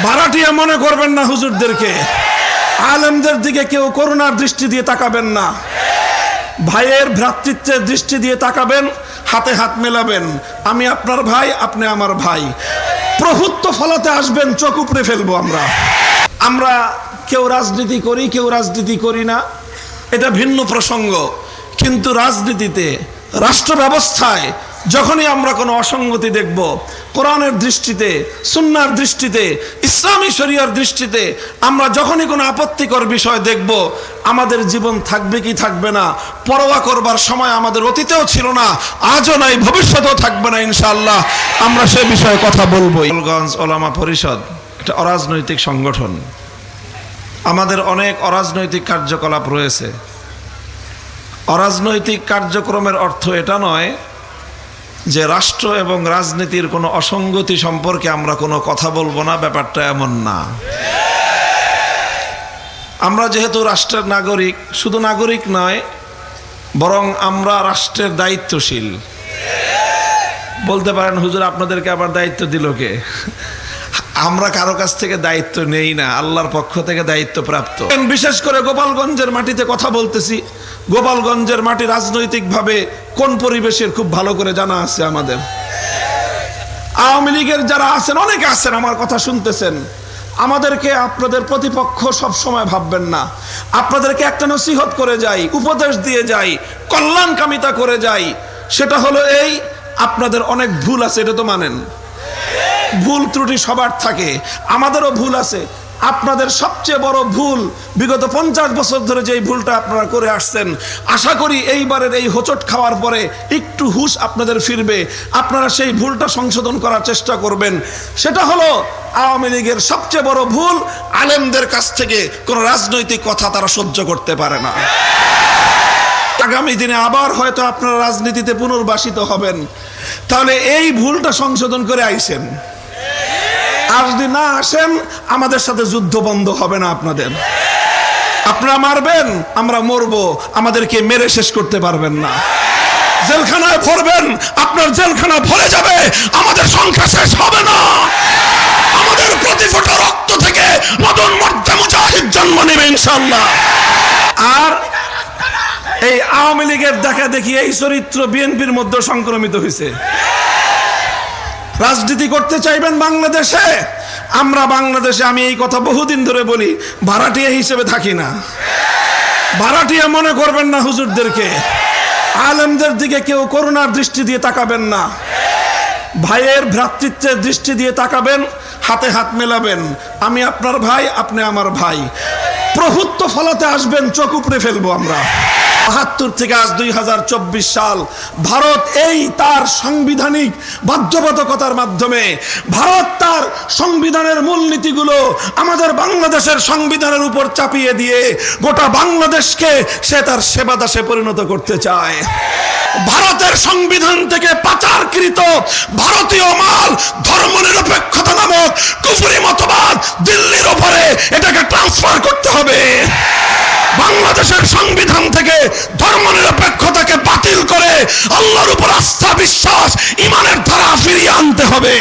ভাড়াটিয়া মনে করবেন না হুজুরদেরকে। আলেমদের দিকে কেউ করুণার দৃষ্টি দিয়ে তাকাবেন না, ভাইয়ের ভ্রাতৃত্বের দৃষ্টি দিয়ে তাকাবেন, হাতে হাত মেলাবেন। আমি আপনার ভাই, আপনি আমার ভাই। প্রভুত্ব ফলাতে আসবেন, চোখ উপড়ে ফেলবো আমরা কেউ রাজনীতি করি, কেউ রাজনীতি করি না, এটা ভিন্ন প্রসঙ্গ। কিন্তু রাজনীতিতে, রাষ্ট্র ব্যবস্থায় যখনই আমরা কোনো অসঙ্গতি দেখব, কোরআনের দৃষ্টিতে, সুন্নাহর দৃষ্টিতে, ইসলামী শরিয়ার দৃষ্টিতে আমরা যখনই কোনো আপত্তিকর বিষয় দেখব, আমাদের জীবন থাকবে কি থাকবে না পরোয়া করবার সময় আমাদের অতীতেও ছিল না, আজও নাই, ভবিষ্যতেও থাকবে না ইনশাআল্লাহ। আমরা সে বিষয়ে কথা বলবো। গোপালগঞ্জ ওলামা পরিষদ একটা অরাজনৈতিক সংগঠন। আমাদের অনেক অরাজনৈতিক কার্যকলাপ রয়েছে। অরাজনৈতিক কার্যক্রমের অর্থ এটা নয় যে রাষ্ট্র এবং রাজনীতির কোনো অসঙ্গতি সম্পর্কে আমরা কোনো কথা বলবো না, ব্যাপারটা এমন না। আমরা যেহেতু রাষ্ট্রের নাগরিক, শুধু নাগরিক নয়, বরং আমরা রাষ্ট্রের দায়িত্বশীল। বলতে পারেন হুজুর আপনাদেরকে আবার দায়িত্ব দিল কে? আমরা কারো কাছ থেকে দায়িত্ব নেই না, আল্লাহর পক্ষ থেকে দায়িত্ব প্রাপ্ত। বিশেষ করে গোপালগঞ্জের মাটিতে কথা বলতেছি। গোপালগঞ্জের মাটি রাজনৈতিকভাবে কোন পরিবেশের খুব ভালো করে জানা আছে আমাদের। আওয়ামী লীগের যারা আছেন, অনেকে আছেন, আমার কথা শুনতেছেন, আমাদেরকে আপনাদের প্রতিপক্ষ সব সময় ভাববেন না। আপনাদেরকে একটা নসিহত করে যাই, উপদেশ দিয়ে যাই, কল্যাণকামিতা করে যাই। সেটা হলো এই, আপনাদের অনেক ভুল আছে, এটা তো মানেন। ভুল ত্রুটি সবার থাকে, আমাদেরও ভুল আছে। আপনাদের সবচেয়ে বড় ভুল, বিগত 50 বছর ধরে যেই ভুলটা আপনারা করে আসছেন, আশা করি এইবারের এই হোঁচট খাওয়ার পরে একটু হুঁশ আপনাদের ফিরবে, আপনারা সেই ভুলটা সংশোধন করার চেষ্টা করবেন। সেটা হলো আওয়ামী লীগের সবচেয়ে বড় ভুল, আলেমদের কাছ থেকে কোনো রাজনৈতিক কথা তারা সহ্য করতে পারে না। আগামী দিনে আবার হয়তো আপনারা রাজনীতিতে পুনর্বাসিত হবেন, তাহলে এই ভুলটা সংশোধন করে আইছেন। আর যদি না আসেন, আমাদের সাথে যুদ্ধ বন্ধ হবে না। আপনারা মারবেন, আমরা মরবো, আমাদেরকে মেরে শেষ করতে পারবেন না। জেলখানায় ভরবেন, আপনার জেলখানা ভরে যাবে, আমাদের সংখ্যা শেষ হবে না। আমাদের প্রতি ফোঁটা রক্ত থেকে নতুন মর্যাদা মুজাহিদ জন্ম নেবে ইনশাআল্লাহ। আর এই আওয়ামী লীগের দেখা দেখি এই চরিত্র বিএনপির মধ্যে সংক্রমিত হয়েছে। রাজনীতি করতে চাইবেন বাংলাদেশে, আমরা বাংলাদেশে, আমি এই কথা বহুদিন ধরে বলি, ভাড়াটিয়া হিসেবে থাকি না। ভাড়াটিয়া মনে করবেন না হুজুরদেরকে। আলেমদের দিকে কেউ করুণার দৃষ্টি দিয়ে তাকাবেন না, ভাইয়ের ভ্রাতৃত্বের দৃষ্টি দিয়ে তাকাবেন, হাতে হাত মেলাবেন। আমি আপনার ভাই, আপনি আমার ভাই। প্রভুত্ব ফলাতে আসবেন, চোখ উপড়ে ফেলবো আমরা। ৭২ থেকে আজ ২০২৪ সাল, ভারত এই তার সাংবিধানিক বাধ্যবাধকতার মাধ্যমে, ভারত তার সংবিধানের মূলনীতিগুলো আমাদের বাংলাদেশের সংবিধানের উপর চাপিয়ে দিয়ে গোটা বাংলাদেশকে সে তার সেবাদাসে পরিণত করতে চায়। ভারতের সংবিধান থেকে পাচারকৃত ভারতীয় মাল, ধর্মনিরপেক্ষতা নামক কুফরি মতবাদ, দিল্লির উপরে এটাকে ট্রান্সফার করতে হবে। বাংলাদেশের সংবিধান থেকে ধর্মনিরপেক্ষতাকে বাতিল করে আল্লাহর উপর আস্থা, বিশ্বাস, ঈমানের ধারা ফিরিয়ে আনতে হবে।